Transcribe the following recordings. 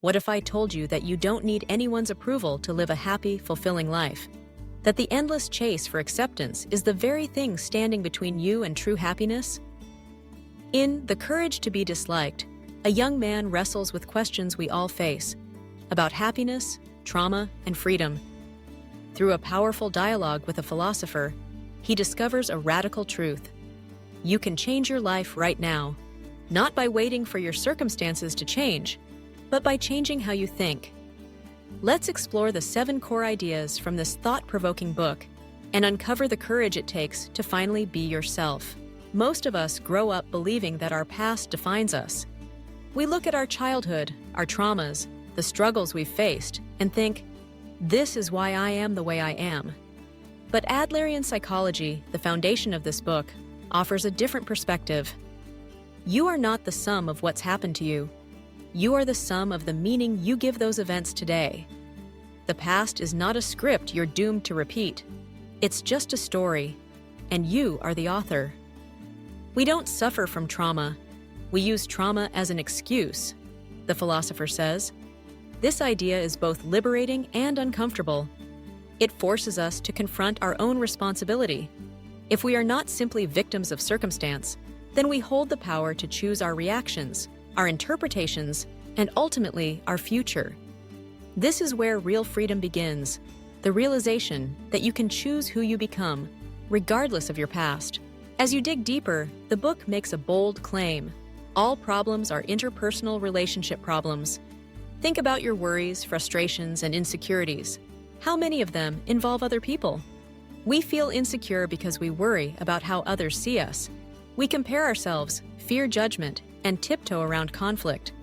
What if I told you that you don't need anyone's approval to live a happy, fulfilling life? That the endless chase for acceptance is the very thing standing between you and true happiness? In The Courage to be Disliked, a young man wrestles with questions we all face about happiness, trauma, and freedom. Through a powerful dialogue with a philosopher, he discovers a radical truth. You can change your life right now, not by waiting for your circumstances to change, but by changing how you think. Let's explore the 7 core ideas from this thought-provoking book and uncover the courage it takes to finally be yourself. Most of us grow up believing that our past defines us. We look at our childhood, our traumas, the struggles we've faced, and think, this is why I am the way I am. But Adlerian psychology, the foundation of this book, offers a different perspective. You are not the sum of what's happened to you. You are the sum of the meaning you give those events today. The past is not a script you're doomed to repeat. It's just a story, and you are the author. We don't suffer from trauma. We use trauma as an excuse, the philosopher says. This idea is both liberating and uncomfortable. It forces us to confront our own responsibility. If we are not simply victims of circumstance, then we hold the power to choose our reactions, our interpretations, and ultimately our future. This is where real freedom begins, the realization that you can choose who you become, regardless of your past. As you dig deeper, the book makes a bold claim. All problems are interpersonal relationship problems. Think about your worries, frustrations, and insecurities. How many of them involve other people? We feel insecure because we worry about how others see us. We compare ourselves, fear judgment, and tiptoe around conflict.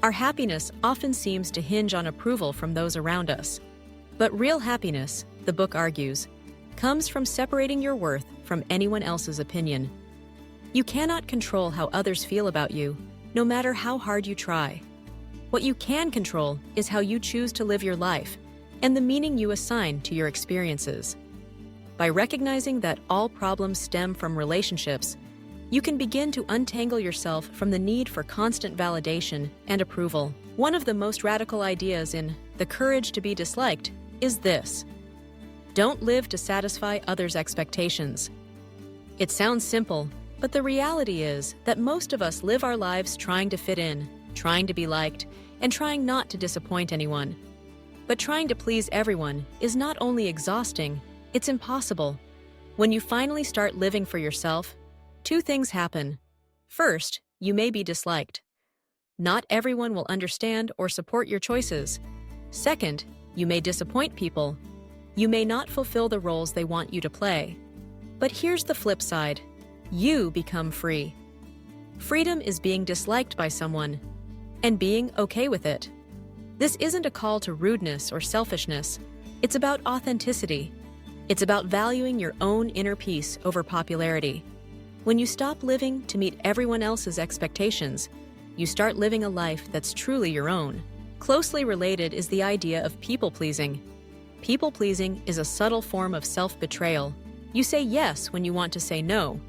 Our happiness often seems to hinge on approval from those around us. But real happiness, the book argues, comes from separating your worth from anyone else's opinion. You cannot control how others feel about you, no matter how hard you try. What you can control is how you choose to live your life and the meaning you assign to your experiences. By recognizing that all problems stem from relationships, you can begin to untangle yourself from the need for constant validation and approval. One of the most radical ideas in The Courage to be Disliked is this: don't live to satisfy others' expectations. It sounds simple, but the reality is that most of us live our lives trying to fit in, trying to be liked, and trying not to disappoint anyone. But trying to please everyone is not only exhausting, it's impossible. When you finally start living for yourself, 2 things happen. First, you may be disliked. Not everyone will understand or support your choices. Second, you may disappoint people. You may not fulfill the roles they want you to play. But here's the flip side. You become free. Freedom is being disliked by someone and being okay with it. This isn't a call to rudeness or selfishness. It's about authenticity. It's about valuing your own inner peace over popularity. When you stop living to meet everyone else's expectations, you start living a life that's truly your own. Closely related is the idea of people-pleasing. People-pleasing is a subtle form of self-betrayal. You say yes when you want to say no.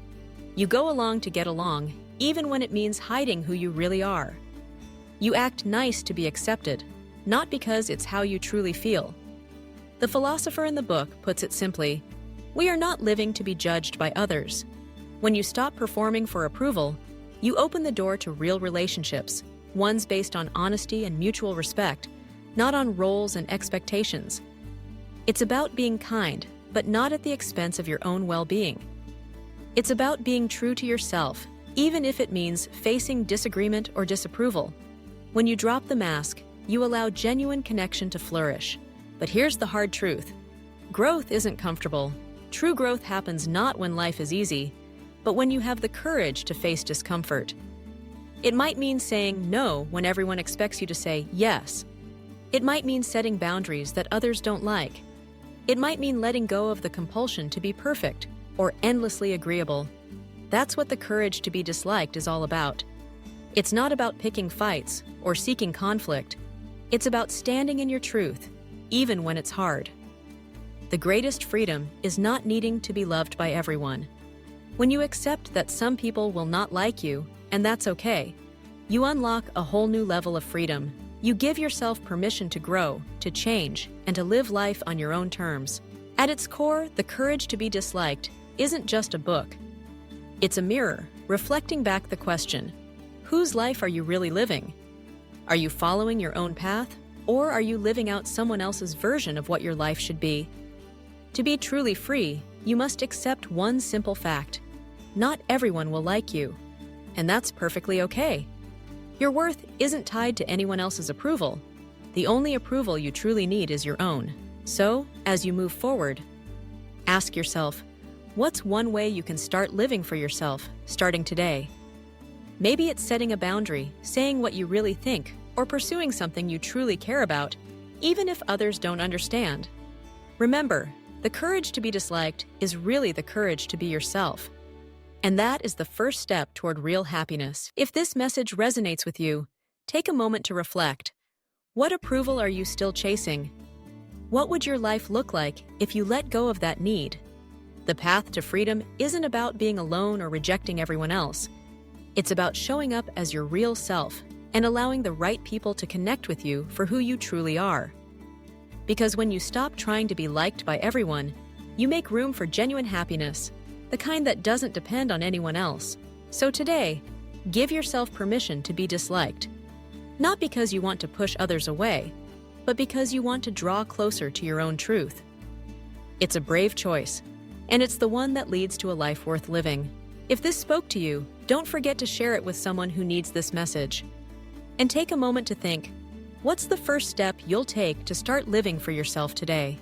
You go along to get along, even when it means hiding who you really are. You act nice to be accepted, not because it's how you truly feel. The philosopher in the book puts it simply, we are not living to be judged by others. When you stop performing for approval, you open the door to real relationships, ones based on honesty and mutual respect, not on roles and expectations. It's about being kind, but not at the expense of your own well-being. It's about being true to yourself, even if it means facing disagreement or disapproval. When you drop the mask, you allow genuine connection to flourish. But here's the hard truth. Growth isn't comfortable. True growth happens not when life is easy, but when you have the courage to face discomfort. It might mean saying no when everyone expects you to say yes. It might mean setting boundaries that others don't like. It might mean letting go of the compulsion to be perfect or endlessly agreeable. That's what the courage to be disliked is all about. It's not about picking fights or seeking conflict. It's about standing in your truth, even when it's hard. The greatest freedom is not needing to be loved by everyone. When you accept that some people will not like you, and that's okay, you unlock a whole new level of freedom. You give yourself permission to grow, to change, and to live life on your own terms. At its core, The Courage to be Disliked isn't just a book. It's a mirror, reflecting back the question, whose life are you really living? Are you following your own path, or are you living out someone else's version of what your life should be? To be truly free, you must accept one simple fact. Not everyone will like you, and that's perfectly okay. Your worth isn't tied to anyone else's approval. The only approval you truly need is your own. So, as you move forward, ask yourself, what's one way you can start living for yourself, starting today? Maybe it's setting a boundary, saying what you really think, or pursuing something you truly care about, even if others don't understand. Remember, the courage to be disliked is really the courage to be yourself. And that is the first step toward real happiness. If this message resonates with you, take a moment to reflect. What approval are you still chasing? What would your life look like if you let go of that need? The path to freedom isn't about being alone or rejecting everyone else. It's about showing up as your real self and allowing the right people to connect with you for who you truly are. Because when you stop trying to be liked by everyone, you make room for genuine happiness, the kind that doesn't depend on anyone else. So today, give yourself permission to be disliked. Not because you want to push others away, but because you want to draw closer to your own truth. It's a brave choice, and it's the one that leads to a life worth living. If this spoke to you, don't forget to share it with someone who needs this message. And take a moment to think, what's the first step you'll take to start living for yourself today?